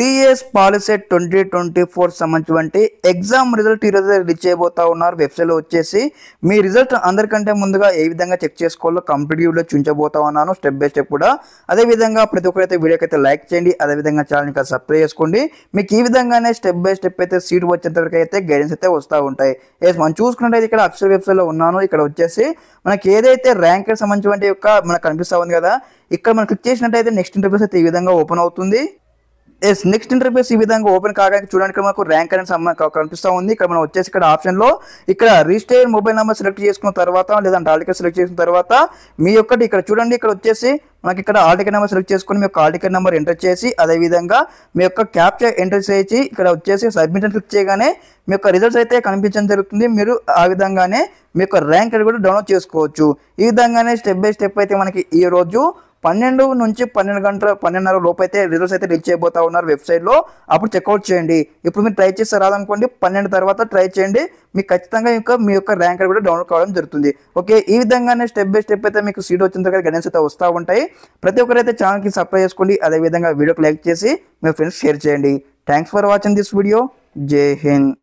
TS POLYCET 2024 సంబంధించినటువంటి exam result ఈరోజు release చేయబోతా ఉన్నారు. వెబ్సైట్లో వచ్చేసి మీ రిజల్ట్ అందరికంటే ముందుగా ఏ విధంగా చెక్ చేసుకోవాలో కంప్లీట్ వీడియోలో చూపించబోతా ఉన్నాను, స్టెప్ బై స్టెప్ కూడా. అదేవిధంగా ప్రతి ఒక్కరైతే వీడియోకి అయితే లైక్ చేయండి, అదేవిధంగా ఛానల్ని సబ్స్క్రైబ్ చేసుకోండి. మీకు ఈ విధంగానే స్టెప్ బై స్టెప్ అయితే సీట్ వచ్చేంత వరకు అయితే గైడెన్స్ అయితే వస్తూ ఉంటాయి. మనం చూసుకున్నట్టయితే ఇక్కడ అక్షర వెబ్సైట్లో ఉన్నాను. ఇక్కడ వచ్చేసి మనకి ఏదైతే ర్యాంక్ సంబంధించిన యొక్క మనకు కనిపిస్తూ ఉంది కదా, ఇక్కడ మనం క్లిక్ చేసినట్టయితే నెక్స్ట్ ఇంటర్ఫేస్ అయితే ఈ విధంగా ఓపెన్ అవుతుంది. నెక్స్ట్ ఇంటర్ఫేస్ ఈ విధంగా ఓపెన్ కాగానే చూడడానికి మనకు ర్యాంక్ అనేది కనిపిస్తూ ఉంది. ఇక్కడ మనం వచ్చేసి ఇక్కడ ఆప్షన్లో ఇక్కడ రిజిస్టర్ మొబైల్ నెంబర్ సెలెక్ట్ చేసుకున్న తర్వాత లేదంటే ఆల్ టికెట్ సెలెక్ట్ చేసిన తర్వాత మీ యొక్కటి ఇక్కడ చూడండి, ఇక్కడ వచ్చేసి మనకి ఇక్కడ ఆల్ టికెట్ నెంబర్ సెలెక్ట్ చేసుకుని మీ యొక్క ఆల్ టికెట్ నెంబర్ ఎంటర్ చేసి అదేవిధంగా మీ యొక్క క్యాప్చా ఎంటర్ చేసి ఇక్కడ వచ్చేసి సబ్మిట్ అని క్లిక్ చేయగానే మీ యొక్క రిజల్ట్స్ అయితే కనిపించడం జరుగుతుంది. మీరు ఆ విధంగానే మీ యొక్క ర్యాంక్ కూడా డౌన్లోడ్ చేసుకోవచ్చు. ఈ విధంగానే స్టెప్ బై స్టెప్ అయితే మనకి ఈ రోజు 12 నుంచి 12 గంటల 12:30 లోపు అయితే రిజల్ట్స్ అయితే రీచ్ అయిపోతా ఉన్నారు వెబ్సైట్లో. అప్పుడు చెక్అవుట్ చేయండి. ఇప్పుడు మీరు ట్రై చేస్తే రాదనుకోండి, 12 తర్వాత ట్రై చేయండి, మీకు ఖచ్చితంగా మీ యొక్క ర్యాంక్ కూడా డౌన్లోడ్ కావడం జరుగుతుంది. ఓకే, ఈ విధంగానే స్టెప్ బై స్టెప్ అయితే మీకు సీట్ వచ్చిన తర్వాత గైడెన్స్ అయితే వస్తూ ఉంటాయి. ప్రతి ఒక్కరైతే ఛానల్కి సబ్స్క్రైబ్ చేసుకోండి, అదేవిధంగా వీడియోకి లైక్ చేసి మీ ఫ్రెండ్స్ షేర్ చేయండి. Thanks for watching this video. జై హింద్.